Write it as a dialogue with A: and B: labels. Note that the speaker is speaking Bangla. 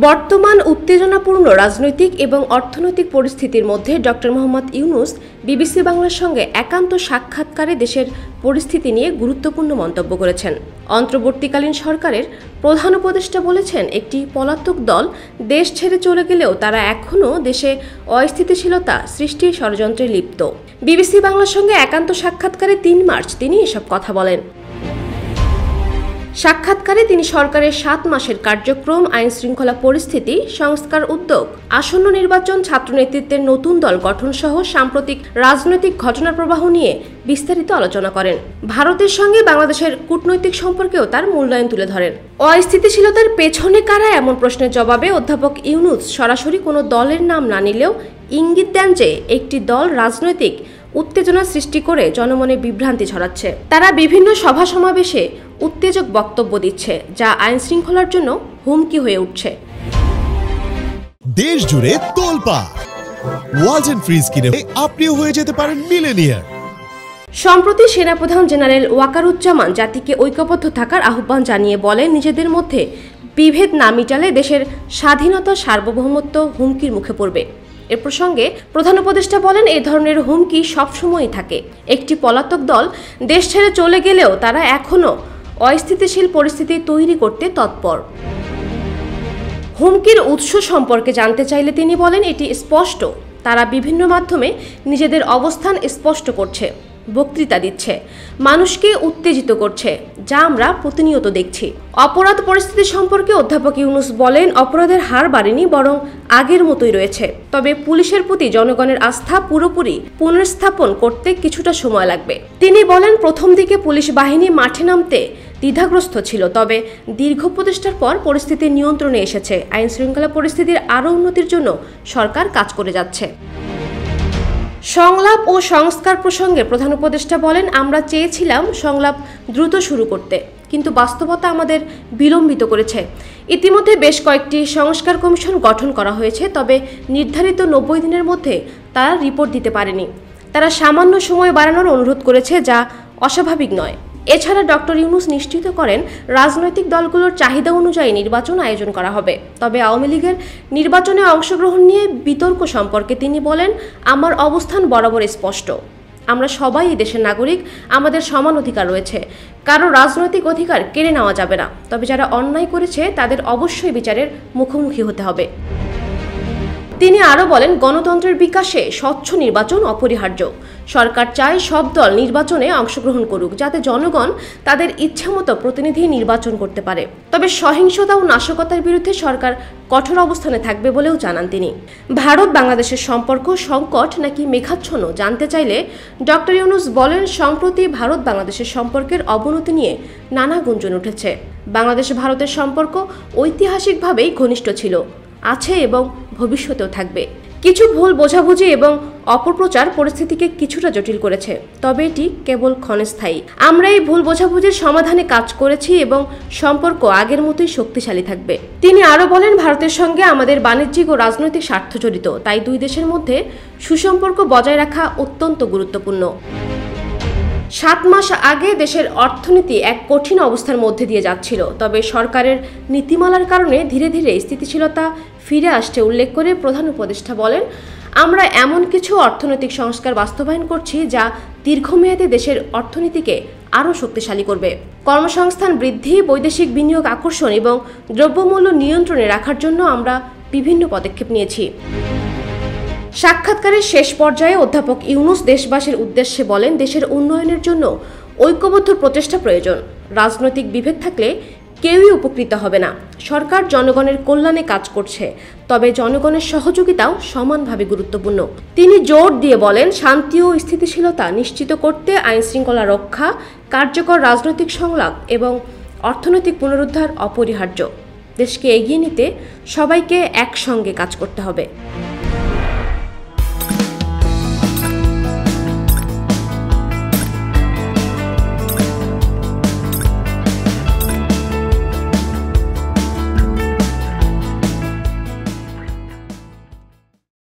A: বর্তমান উত্তেজনাপূর্ণ রাজনৈতিক এবং অর্থনৈতিক পরিস্থিতির মধ্যে ডক্টর মোহাম্মদ ইউনূস বিবিসি বাংলার সঙ্গে একান্ত সাক্ষাৎকারে দেশের পরিস্থিতি নিয়ে গুরুত্বপূর্ণ মন্তব্য করেছেন। অন্তর্বর্তীকালীন সরকারের প্রধান উপদেষ্টা বলেছেন, একটি পলাতক দল দেশ ছেড়ে চলে গেলেও তারা এখনও দেশে অস্থিতিশীলতা সৃষ্টির ষড়যন্ত্রে লিপ্ত। বিবিসি বাংলার সঙ্গে একান্ত সাক্ষাৎকারে ৩ মার্চ তিনি এসব কথা বলেন। সাক্ষাৎকারে তিনি সরকারের ৭ মাসের কার্যক্রম, আইন শৃঙ্খলা পরিস্থিতি, সংস্কার উদ্যোগ, আসন্ন নির্বাচন, ছাত্র নেতৃত্বের নতুন দল গঠন সহ সাম্প্রতিক রাজনৈতিক ঘটনার প্রবাহ নিয়ে বিস্তারিত আলোচনা করেন। ভারতের সঙ্গে বাংলাদেশের কূটনৈতিক সম্পর্কেও তার মূল্যায়ন তুলে ধরেন। অস্থিতিশীলতার পেছনে কারা এমন প্রশ্নের জবাবে অধ্যাপক ইউনূস সরাসরি কোনো দলের নাম না নিলেও ইঙ্গিত দেন যে একটি দল রাজনৈতিক উত্তেজনা সৃষ্টি করে জনমনে বিভ্রান্তি ছড়াচ্ছে। তারা বিভিন্ন সভা সমাবেশে উত্তেজক বক্তব্য দিচ্ছে, যা আইন শৃঙ্খলার জন্য হুমকি হয়ে উঠছে।
B: দেশ জুড়ে তোলপাড় ওয়ালটন ফ্রিজ কিনে আপনিও হয়ে যেতে পারেন মিলেনিয়ার।
A: সম্প্রতি সেনাপ্রধান জেনারেল ওয়াকারুজ্জামান জাতিকে ঐক্যবদ্ধ থাকার আহ্বান জানিয়ে বলেন, নিজেদের মধ্যে বিভেদ না মিটালে দেশের স্বাধীনতা সার্বভৌমত্ব হুমকির মুখে পড়বে। এ প্রসঙ্গে প্রধান উপদেষ্টা বলেন, এই ধরনের হুমকি সবসময়ই থাকে। একটি পলাতক দল দেশ ছেড়ে চলে গেলেও তারা এখনও অস্থিতিশীল পরিস্থিতি তৈরি করতে তৎপর। হুমকির উৎস সম্পর্কে জানতে চাইলে তিনি বলেন, এটি স্পষ্ট, তারা বিভিন্ন মাধ্যমে নিজেদের অবস্থান স্পষ্ট করছে, বক্তৃতা দিচ্ছে, মানুষকে উত্তেজিত করছে, যা আমরা প্রতিনিয়ত দেখছি। অপরাধ পরিস্থিতি সম্পর্কে অধ্যাপক ইউনূস বলেন, অপরাধের হার বাড়েনি, বরং আগের মতোই রয়েছে। তবে পুলিশের প্রতি জনগণের আস্থা পুরোপুরি পুনর্স্থাপন করতে কিছুটা সময় লাগবে। তিনি বলেন, প্রথম দিকে পুলিশ বাহিনী মাঠে নামতে দ্বিধাগ্রস্ত ছিল, তবে দীর্ঘ প্রচেষ্টার পর পরিস্থিতি নিয়ন্ত্রণে এসেছে। আইন শৃঙ্খলা পরিস্থিতির আরও উন্নতির জন্য সরকার কাজ করে যাচ্ছে। সংলাপ ও সংস্কার প্রসঙ্গে প্রধান উপদেষ্টা বলেন, আমরা চেয়েছিলাম সংলাপ দ্রুত শুরু করতে, কিন্তু বাস্তবতা আমাদের বিলম্বিত করেছে। ইতিমধ্যে বেশ কয়েকটি সংস্কার কমিশন গঠন করা হয়েছে, তবে নির্ধারিত 90 দিনের মধ্যে তারা রিপোর্ট দিতে পারেনি। তারা সামান্য সময় বাড়ানোর অনুরোধ করেছে, যা অস্বাভাবিক নয়। এছাড়া ডক্টর ইউনূস নিশ্চিত করেন, রাজনৈতিক দলগুলোর চাহিদা অনুযায়ী নির্বাচন আয়োজন করা হবে। তবে আওয়ামী লীগের নির্বাচনে অংশগ্রহণ নিয়ে বিতর্ক সম্পর্কে তিনি বলেন, আমার অবস্থান বরাবর স্পষ্ট। আমরা সবাই এই দেশের নাগরিক, আমাদের সমান অধিকার রয়েছে, কারো রাজনৈতিক অধিকার কেড়ে নেওয়া যাবে না। তবে যারা অন্যায় করেছে তাদের অবশ্যই বিচারের মুখোমুখি হতে হবে। তিনি আরও বলেন, গণতন্ত্রের বিকাশে স্বচ্ছ নির্বাচন অপরিহার্য। সরকার চায় সব দল নির্বাচনে অংশগ্রহণ করুক, যাতে জনগণ তাদের ইচ্ছামতো প্রতিনিধি নির্বাচন করতে পারে। তবে সহিংসতা ও নাশকতার বিরুদ্ধে সরকার কঠোর অবস্থানে থাকবে বলেও জানান তিনি। ভারত বাংলাদেশের সম্পর্ক সংকট নাকি মেঘাচ্ছন্ন জানতে চাইলে ডক্টর ইউনূস বলেন, সম্প্রতি ভারত বাংলাদেশের সম্পর্কের অবনতি নিয়ে নানা গুঞ্জন উঠেছে। বাংলাদেশ ভারতের সম্পর্ক ঐতিহাসিকভাবেই ঘনিষ্ঠ ছিল, আছে এবং ভবিষ্যতেও থাকবে। কিছু ভুল বোঝাবুঝি এবং অপপ্রচার পরিস্থিতিকে কিছুটা জটিল করেছে, তবে এটি কেবল ক্ষণস্থায়ী। আমরা এই ভুল বোঝাবুঝির সমাধানে কাজ করেছি এবং সম্পর্ক আগের মতোই শক্তিশালী থাকবে। তিনি আরও বলেন, ভারতের সঙ্গে আমাদের বাণিজ্যিক ও রাজনৈতিক স্বার্থ জড়িত, তাই দুই দেশের মধ্যে সুসম্পর্ক বজায় রাখা অত্যন্ত গুরুত্বপূর্ণ। 7 মাস আগে দেশের অর্থনীতি এক কঠিন অবস্থার মধ্যে দিয়ে যাচ্ছিল, তবে সরকারের নীতিমালার কারণে ধীরে ধীরে স্থিতিশীলতা ফিরে আসছে উল্লেখ করে প্রধান উপদেষ্টা বলেন, আমরা এমন কিছু অর্থনৈতিক সংস্কার বাস্তবায়ন করছি যা দীর্ঘমেয়াদে দেশের অর্থনীতিকে আরও শক্তিশালী করবে। কর্মসংস্থান বৃদ্ধি, বৈদেশিক বিনিয়োগ আকর্ষণ এবং দ্রব্যমূল্য নিয়ন্ত্রণে রাখার জন্য আমরা বিভিন্ন পদক্ষেপ নিয়েছি। সাক্ষাৎকারের শেষ পর্যায়ে অধ্যাপক ইউনূস দেশবাসীর উদ্দেশ্যে বলেন, দেশের উন্নয়নের জন্য ঐক্যবদ্ধ প্রচেষ্টা প্রয়োজন। রাজনৈতিক বিভেদ থাকলে কেউই উপকৃত হবে না। সরকার জনগণের কল্যাণে কাজ করছে, তবে জনগণের সহযোগিতাও সমানভাবে গুরুত্বপূর্ণ। তিনি জোর দিয়ে বলেন, শান্তি ও স্থিতিশীলতা নিশ্চিত করতে আইন শৃঙ্খলা রক্ষা, কার্যকর রাজনৈতিক সংলাপ এবং অর্থনৈতিক পুনরুদ্ধার অপরিহার্য। দেশকে এগিয়ে নিতে সবাইকে একসঙ্গে কাজ করতে হবে।